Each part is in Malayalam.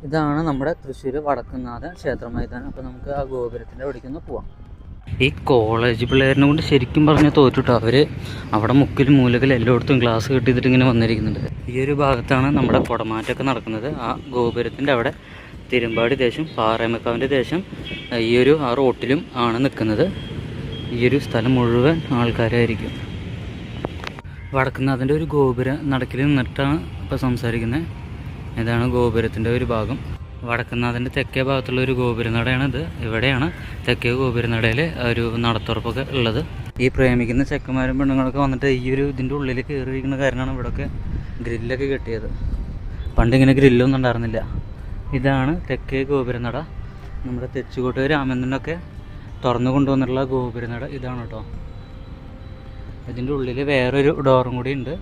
ഇതാണ് നമ്മുടെ തൃശ്ശൂർ വടക്കുംനാഥ ക്ഷേത്ര മൈതാനം. അപ്പോൾ നമുക്ക് ആ ഗോപുരത്തിൻ്റെ അവിടേക്കൊന്ന് പോവാം. ഈ കോളേജ് പിള്ളേരിനെ കൊണ്ട് ശരിക്കും പറഞ്ഞാൽ തോറ്റിട്ടോ. അവർ അവിടെ മുക്കിൽ മൂലകൾ എല്ലായിടത്തും ഗ്ലാസ് കെട്ടിയിട്ട് ഇങ്ങനെ വന്നിരിക്കുന്നുണ്ട്. ഈ ഒരു ഭാഗത്താണ് നമ്മുടെ കുടമാറ്റമൊക്കെ നടക്കുന്നത്. ആ ഗോപുരത്തിൻ്റെ അവിടെ തിരുമ്പാടി ദേശം, പാറേമക്കാവിൻ്റെ ദേശം ആ റോട്ടിലും ആണ് നിൽക്കുന്നത്. ഈ ഒരു സ്ഥലം മുഴുവൻ ആൾക്കാരായിരിക്കും. വടക്കുന്നാഥൻ്റെ ഒരു ഗോപുര നടക്കിൽ നിന്നിട്ടാണ് ഇപ്പോൾ സംസാരിക്കുന്നത്. ഇതാണ് ഗോപുരത്തിൻ്റെ ഒരു ഭാഗം. വടക്കുന്നാഥൻ്റെ തെക്കേ ഭാഗത്തുള്ള ഒരു ഗോപുരനടയാണിത്. ഇവിടെയാണ് തെക്കേ ഗോപുരനടയിൽ ഒരു നടത്തുറപ്പൊക്കെ ഉള്ളത്. ഈ പ്രേമിക്കുന്ന ചെക്കന്മാരും പെണ്ണുങ്ങളൊക്കെ വന്നിട്ട് ഇതിൻ്റെ ഉള്ളിൽ കയറിയിരിക്കുന്ന കാരണമാണ് ഇവിടെയൊക്കെ ഗ്രില്ലൊക്കെ കെട്ടിയത്. പണ്ടിങ്ങനെ ഗ്രില്ലൊന്നും ഉണ്ടായിരുന്നില്ല. ഇതാണ് തെക്കേ ഗോപുരനട. നമ്മുടെ തെച്ചുകോട്ട് രാമേന്ദ്രനൊക്കെ തുറന്നു കൊണ്ടുവന്നിട്ടുള്ള ഗോപുരനട ഇതാണ് കേട്ടോ. ഇതിൻ്റെ ഉള്ളിൽ വേറൊരു ഡോറും കൂടി ഉണ്ട്.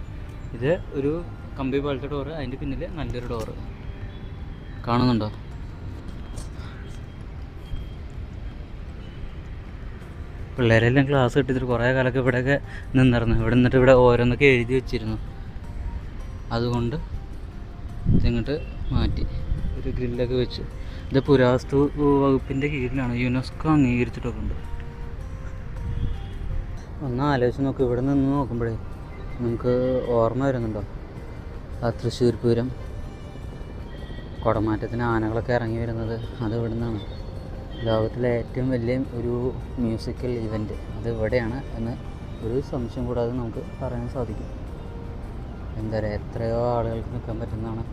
ഇത് ഒരു കമ്പി പോലത്തെ ഡോറ്, അതിൻ്റെ പിന്നിൽ നല്ലൊരു ഡോറ് കാണുന്നുണ്ടോ? പിള്ളേരെല്ലാം ക്ലാസ് കിട്ടിയിട്ട് കുറേ കാലമൊക്കെ ഇവിടെയൊക്കെ നിന്നിരുന്നു. ഇവിടെ നിന്നിട്ട് ഇവിടെ ഓരോന്നൊക്കെ എഴുതി വെച്ചിരുന്നു. അതുകൊണ്ട് ഇങ്ങോട്ട് മാറ്റി ഒരു ഗ്രില്ലൊക്കെ വെച്ചു. ഇത് പുരാവസ്തു വകുപ്പിൻ്റെ കീഴിലാണ്, യുനെസ്കോ അംഗീകരിച്ചിട്ടൊക്കെ ഉണ്ട്. ഒന്ന് ആലോചിച്ച് നോക്കും. ഇവിടെ നിന്ന് നോക്കുമ്പോഴേ നമുക്ക് ഓർമ്മ വരുന്നുണ്ടോ ആ തൃശ്ശൂർ പൂരം, കുടമാറ്റത്തിന് ആനകളൊക്കെ ഇറങ്ങി വരുന്നത് അത് ഇവിടെ നിന്നാണ്. ലോകത്തിലെ ഏറ്റവും വലിയ ഒരു മ്യൂസിക്കൽ ഇവൻറ്റ് അത് ഇവിടെയാണ് എന്ന് ഒരു സംശയം കൂടാതെ നമുക്ക് പറയാൻ സാധിക്കും. എന്താ പറയുക, എത്രയോ ആളുകൾക്ക് നിൽക്കാൻ പറ്റുന്നതാണ്.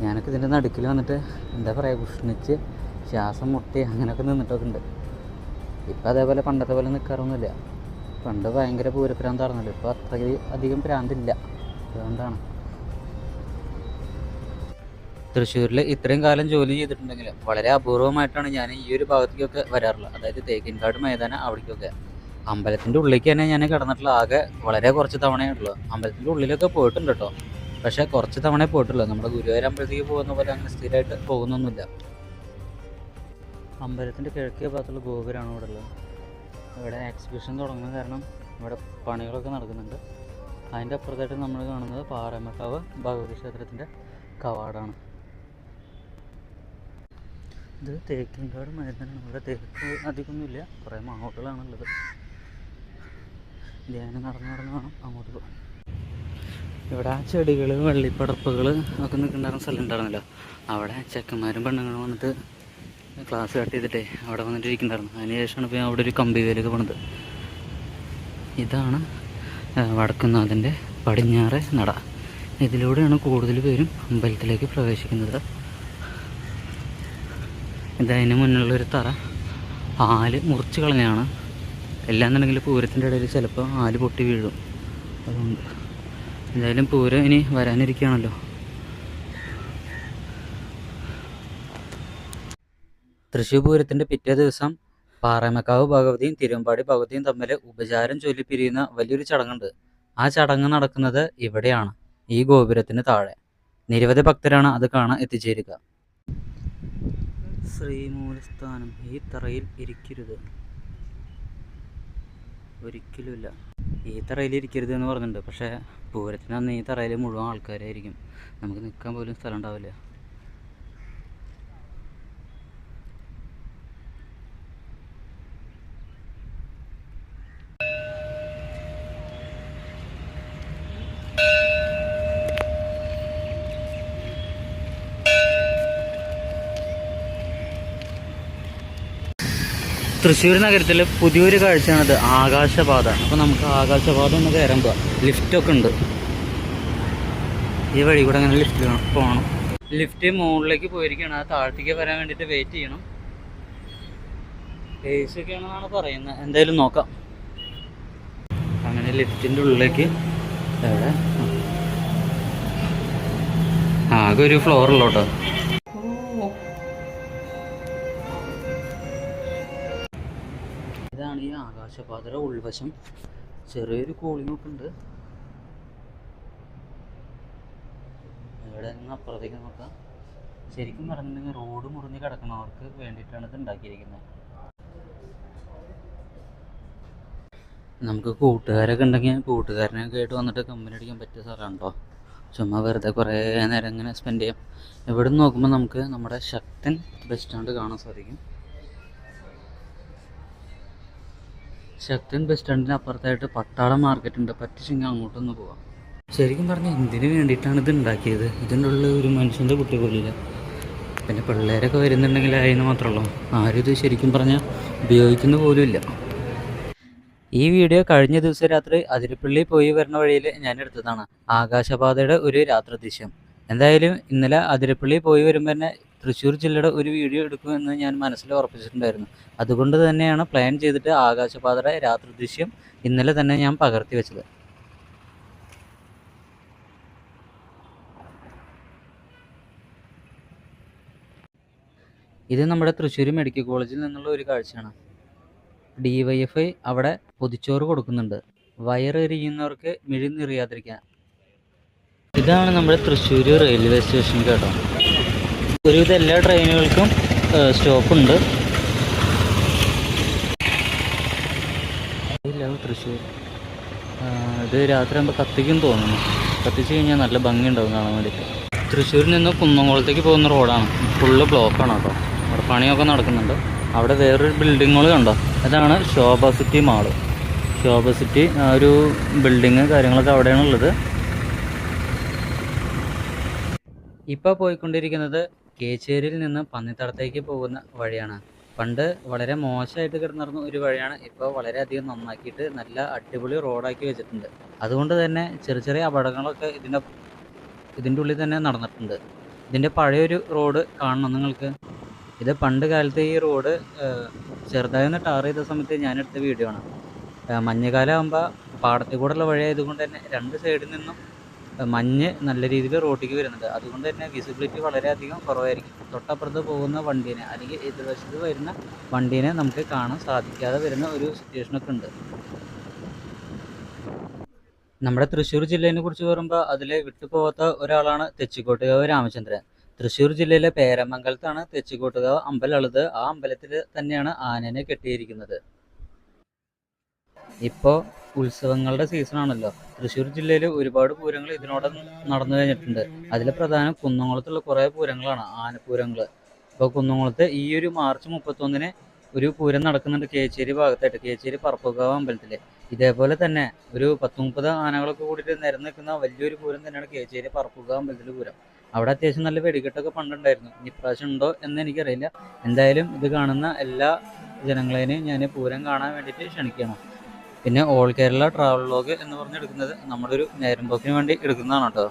ഞാനൊക്കെ ഇതിൻ്റെ നടുക്കിൽ വന്നിട്ട് എന്താ പറയുക, ഉഷ്ണിച്ച് ശ്വാസം മുട്ടി അങ്ങനെയൊക്കെ നിന്നിട്ടൊക്കെ ഉണ്ട്. ഇപ്പം അതേപോലെ പണ്ടത്തെ പോലെ നിൽക്കാറൊന്നുമില്ല. പണ്ട് ഭയങ്കര പൂരപ്രാന്തായിരുന്നല്ലോ. ഇപ്പോൾ അത്രയ്ക്ക് അധികം പ്രാന്തില്ല. അതുകൊണ്ടാണ്. തൃശ്ശൂരിൽ ഇത്രയും കാലം ജോലി ചെയ്തിട്ടുണ്ടെങ്കിലും വളരെ അപൂർവമായിട്ടാണ് ഞാൻ ഈ ഒരു ഭാഗത്തേക്കൊക്കെ വരാറുള്ളത്. അതായത് തേക്കിൻകാട് മൈതാനം അവിടേക്കൊക്കെ. അമ്പലത്തിൻ്റെ ഉള്ളിലേക്ക് തന്നെ ഞാൻ കിടന്നിട്ടുള്ള ആകെ വളരെ കുറച്ച് തവണയേ ഉള്ളൂ. അമ്പലത്തിൻ്റെ ഉള്ളിലൊക്കെ പോയിട്ടുണ്ട് കേട്ടോ, പക്ഷേ കുറച്ച് തവണയേ പോയിട്ടുള്ളൂ. നമ്മുടെ ഗുരുവായൂർ അമ്പലത്തേക്ക് പോകുന്ന പോലെ അങ്ങനെ സ്ഥിരമായിട്ട് പോകുന്നൊന്നുമില്ല. അമ്പലത്തിൻ്റെ കിഴക്കേ ഭാഗത്തുള്ള ഗോപുരമാണ് ഇവിടെ ഉള്ളത്. ഇവിടെ എക്സിബിഷൻ തുടങ്ങുന്ന കാരണം ഇവിടെ പണികളൊക്കെ നടക്കുന്നുണ്ട്. അതിൻ്റെ അപ്പുറത്തായിട്ട് നമ്മൾ കാണുന്നത് പാറേമക്കാവ് ഭഗവതി ക്ഷേത്രത്തിൻ്റെ കവാടമാണ്. ഇത് തേക്കിൻകാട് മൈതാനമാണ്. ഇവിടെ തേക്ക് അധികമൊന്നുമില്ല, കുറേ മാവോട്ടുകളാണുള്ളത്. ധ്യാനം നടന്ന് വേണം അങ്ങോട്ട് പോകാൻ. ഇവിടെ ആ ചെടികൾ, വെള്ളിപ്പടർപ്പുകൾ ഒക്കെ നിൽക്കുന്നുണ്ടായിരുന്ന സ്ഥലം ഉണ്ടായിരുന്നല്ലോ. അവിടെ ചെക്കന്മാരും പെണ്ണുങ്ങളും വന്നിട്ട് ക്ലാസ് കട്ട് ചെയ്തിട്ടേ അവിടെ വന്നിട്ട് ഇരിക്കുന്നുണ്ടായിരുന്നു. അതിനുശേഷമാണ് ഇപ്പോൾ അവിടെ ഒരു കമ്പി വേലൊക്കെ പണിത്. ഇതാണ് വടക്കുന്നാഥൻ്റെ പടിഞ്ഞാറേ നട. ഇതിലൂടെയാണ് കൂടുതൽ പേരും അമ്പലത്തിലേക്ക് പ്രവേശിക്കുന്നത്. ഇതതിന് മുന്നിലുള്ളൊരു തറ ആല് മുറിച്ച് കളഞ്ഞാണ്. എല്ലാന്നുണ്ടെങ്കിൽ പൂരത്തിൻ്റെ ഇടയിൽ ചിലപ്പോൾ ആല് പൊട്ടി വീഴും. അതുകൊണ്ട് എന്തായാലും പൂരം ഇനി വരാനിരിക്കുകയാണല്ലോ. തൃശ്ശൂർ പൂരത്തിൻ്റെ പിറ്റേ ദിവസം പാറേമക്കാവ് ഭഗവതിയും തിരുവമ്പാടി ഭഗവതിയും തമ്മിൽ ഉപചാരം ചൊല്ലി പിരിയുന്ന വലിയൊരു ചടങ്ങുണ്ട്. ആ ചടങ്ങ് നടക്കുന്നത് ഇവിടെയാണ്, ഈ ഗോപുരത്തിന് താഴെ. നിരവധി ഭക്തരാണ് അത് കാണാൻ എത്തിച്ചേരുക. ശ്രീമൂലസ്ഥാനം. ഈ തറയിൽ ഇരിക്കരുത്, ഒരിക്കലുമില്ല. ഈ തറയിൽ ഇരിക്കരുത് എന്ന് പറഞ്ഞിട്ടുണ്ട്. പക്ഷേ പൂരത്തിന് അന്ന് ഈ തറയിൽ മുഴുവൻ ആൾക്കാരായിരിക്കും. നമുക്ക് നിൽക്കാൻ പോലും സ്ഥലം ഉണ്ടാവില്ല. തൃശ്ശൂർ നഗരത്തിൽ പുതിയൊരു കാഴ്ചയാണത്, ആകാശപാത. അപ്പോൾ നമുക്ക് ആകാശപാത ഒന്ന് കയറാൻ പോകാം. ലിഫ്റ്റൊക്കെ ഉണ്ട്. ഈ വഴി കൂടെ അങ്ങനെ ലിഫ്റ്റിൽ പോകണം. ലിഫ്റ്റ് മുകളിലേക്ക് പോയിരിക്കുകയാണ്. ആ താഴത്തേക്ക് വരാൻ വേണ്ടിയിട്ട് വെയിറ്റ് ചെയ്യണം. AC ഒക്കെ ആണെന്നാണ് പറയുന്നത്. എന്തായാലും നോക്കാം. അങ്ങനെ ലിഫ്റ്റിൻ്റെ ഉള്ളിലേക്ക് എവിടെ ആകെ ഒരു ഫ്ലോറുള്ളൂ. ഇതാണ് ഈ ആകാശപാതയുടെ ഉൾവശം. ചെറിയൊരു കൂളിംഗ് ഒക്കെ ഉണ്ട്. ഇവിടെ നിന്ന് അപ്പുറത്തേക്ക് നോക്കാം. ശരിക്കും പറഞ്ഞിട്ടുണ്ടെങ്കിൽ റോഡ് മുറിഞ്ഞ് കിടക്കുന്നവർക്ക് വേണ്ടിയിട്ടാണ് ഇത് ഉണ്ടാക്കിയിരിക്കുന്നത്. നമുക്ക് കൂട്ടുകാരൊക്കെ ഉണ്ടെങ്കിൽ കൂട്ടുകാരനൊക്കെ ആയിട്ട് വന്നിട്ട് കമ്പനി അടിക്കാൻ പറ്റിയ സ്ഥലമാണ് കേട്ടോ. ചുമ്മാ വെറുതെ കുറേ നേരം ഇങ്ങനെ സ്പെൻഡ് ചെയ്യാം. ഇവിടെ നിന്ന് നോക്കുമ്പോൾ നമുക്ക് നമ്മുടെ ശക്തൻ ബസ് സ്റ്റാൻഡ് കാണാൻ സാധിക്കും. ശക്തൻ ബസ് സ്റ്റാൻഡിന് അപ്പുറത്തായിട്ട് പട്ടാളം മാർക്കറ്റ് ഉണ്ട്. പറ്റിച്ചെങ്കിൽ അങ്ങോട്ടൊന്ന് പോവാം. ശരിക്കും പറഞ്ഞാൽ എന്തിനു വേണ്ടിയിട്ടാണ് ഇത് ഉണ്ടാക്കിയത്? ഇതിൻ്റെ ഉള്ളിൽ ഒരു മനുഷ്യൻ്റെ കുട്ടി പോലില്ല. പിന്നെ പിള്ളേരൊക്കെ വരുന്നുണ്ടെങ്കിൽ ആയെന്ന് മാത്രമേ ഉള്ളൂ. ആരും ഇത് ശരിക്കും പറഞ്ഞാൽ ഉപയോഗിക്കുന്ന പോലും ഇല്ല. ഈ വീഡിയോ കഴിഞ്ഞ ദിവസം രാത്രി അതിരപ്പള്ളി പോയി വരുന്ന വഴിയിൽ ഞാൻ എടുത്തതാണ്. ആകാശപാതയുടെ ഒരു രാത്രി ദൃശ്യം. എന്തായാലും ഇന്നലെ അതിരപ്പള്ളി പോയി വരുമ്പോൾ തന്നെ തൃശ്ശൂർ ജില്ലയുടെ ഒരു വീഡിയോ എടുക്കുമെന്ന് ഞാൻ മനസ്സിൽ ഉറപ്പിച്ചിട്ടുണ്ടായിരുന്നു. അതുകൊണ്ട് തന്നെയാണ് പ്ലാൻ ചെയ്തിട്ട് ആകാശപാതയുടെ രാത്രി ദൃശ്യം ഇന്നലെ തന്നെ ഞാൻ പകർത്തി വെച്ചത്. ഇത് നമ്മുടെ തൃശ്ശൂർ മെഡിക്കൽ കോളേജിൽ നിന്നുള്ള ഒരു കാഴ്ചയാണ്. DYFI അവിടെ പൊതിച്ചോറ് കൊടുക്കുന്നുണ്ട്, വയറെരിയുന്നവർക്ക് മിഴിനിറിയാതിരിക്കാൻ. ഇതാണ് നമ്മുടെ തൃശ്ശൂർ റെയിൽവേ സ്റ്റേഷൻ കേട്ടോ. ഒരുവിധം എല്ലാ ട്രെയിനുകൾക്കും സ്റ്റോപ്പുണ്ട്. തൃശ്ശൂർ ഇത് രാത്രി ആകുമ്പോൾ കത്തിക്കും തോന്നുന്നു. കത്തിച്ച് കഴിഞ്ഞാൽ നല്ല ഭംഗിയുണ്ടാവും കാണാൻ വേണ്ടിയിട്ട്. തൃശ്ശൂരിൽ നിന്ന് കുന്നംകുളത്തേക്ക് പോകുന്ന റോഡാണ്. ഫുള്ള് ബ്ലോക്കാണ് കേട്ടോ. അവിടെ പണിയൊക്കെ നടക്കുന്നുണ്ട്. അവിടെ വേറൊരു ബിൽഡിങ്ങുകൾ കണ്ടോ? അതാണ് ശോഭ സിറ്റി മാള്. ശോഭ സിറ്റി ഒരു ബിൽഡിങ് കാര്യങ്ങളൊക്കെ അവിടെയാണുള്ളത്. ഇപ്പോൾ പോയിക്കൊണ്ടിരിക്കുന്നത് കേച്ചേരിയിൽ നിന്ന് പന്നിത്തടത്തേക്ക് പോകുന്ന വഴിയാണ്. പണ്ട് വളരെ മോശമായിട്ട് കിടന്നിരുന്ന ഒരു വഴിയാണ്. ഇപ്പോൾ വളരെയധികം നന്നാക്കിയിട്ട് നല്ല അടിപൊളി റോഡാക്കി വെച്ചിട്ടുണ്ട്. അതുകൊണ്ട് തന്നെ ചെറിയ ചെറിയ അപകടങ്ങളൊക്കെ ഇതിൻ്റെ ഉള്ളിൽ തന്നെ നടന്നിട്ടുണ്ട്. ഇതിൻ്റെ പഴയൊരു റോഡ് കാണണം നിങ്ങൾക്ക്. ഇത് പണ്ട് കാലത്ത് ഈ റോഡ് ചെറുതായി ഒന്ന് ടാർ ചെയ്ത സമയത്ത് ഞാനെടുത്ത വീഡിയോ ആണ്. മഞ്ഞുകാലം ആകുമ്പോൾ പാടത്തിൽ കൂടെയുള്ള വഴിയായതുകൊണ്ട് തന്നെ രണ്ട് സൈഡിൽ നിന്നും മഞ്ഞ് നല്ല രീതിയിൽ റോഡിലേക്ക് വരുന്നുണ്ട്. അതുകൊണ്ട് തന്നെ വിസിബിലിറ്റി വളരെയധികം കുറവായിരിക്കും. തൊട്ടപ്പുറത്ത് പോകുന്ന വണ്ടീനെ അല്ലെങ്കിൽ എതിർവശത്ത് വരുന്ന വണ്ടീനെ നമുക്ക് കാണാൻ സാധിക്കാതെ വരുന്ന ഒരു സിറ്റുവേഷനൊക്കെ ഉണ്ട്. നമ്മുടെ തൃശ്ശൂർ ജില്ലേനെ കുറിച്ച് പറയുമ്പോൾ അതിൽ വിട്ടുപോകാത്ത ഒരാളാണ് തെച്ചിക്കോട്ടുകാവ് രാമചന്ദ്രൻ. തൃശ്ശൂർ ജില്ലയിലെ പേരമംഗലത്താണ് തെച്ചിക്കോട്ടുകാവ് അമ്പലം ഉള്ളത്. ആ അമ്പലത്തിൽ തന്നെയാണ് ആനനെ കെട്ടിയിരിക്കുന്നത്. ഇപ്പോൾ ഉത്സവങ്ങളുടെ സീസണാണല്ലോ. തൃശ്ശൂർ ജില്ലയിൽ ഒരുപാട് പൂരങ്ങൾ ഇതിനോടെ നടന്നു കഴിഞ്ഞിട്ടുണ്ട്. അതിൽ പ്രധാനം കുന്നംകുളത്തുള്ള കുറേ പൂരങ്ങളാണ്, ആനപ്പൂരങ്ങൾ. ഇപ്പോൾ കുന്നംകുളത്ത് ഈ ഒരു മാർച്ച് 31 ഒരു പൂരം നടക്കുന്നുണ്ട് കേച്ചേരി ഭാഗത്തായിട്ട്, കേച്ചേരി പറപ്പുകാവ് അമ്പലത്തിൽ. ഇതേപോലെ തന്നെ ഒരു 10-30 ആനകളൊക്കെ കൂടിയിട്ട് നിരന്ന് നിൽക്കുന്ന വലിയൊരു പൂരം തന്നെയാണ് കേച്ചേരി പറപ്പുകാവ് അമ്പലത്തിലെ പൂരം. അവിടെ അത്യാവശ്യം നല്ല വെടിക്കെട്ടൊക്കെ പണ്ടുണ്ടായിരുന്നു. ഇനി ഇപ്രാവശ്യം ഉണ്ടോ എന്ന് എനിക്കറിയില്ല. എന്തായാലും ഇത് കാണുന്ന എല്ലാ ജനങ്ങളെയും ഞാൻ പൂരം കാണാൻ വേണ്ടിയിട്ട് ക്ഷണിക്കണം. പിന്നെ ഓൾ കേരള ട്രാവൽ വ്ലോഗ് എന്ന് പറഞ്ഞെടുക്കുന്നത് നമ്മുടെ ഒരു നേരം പോക്കിന് വേണ്ടി എടുക്കുന്നതാണ് കേട്ടോ.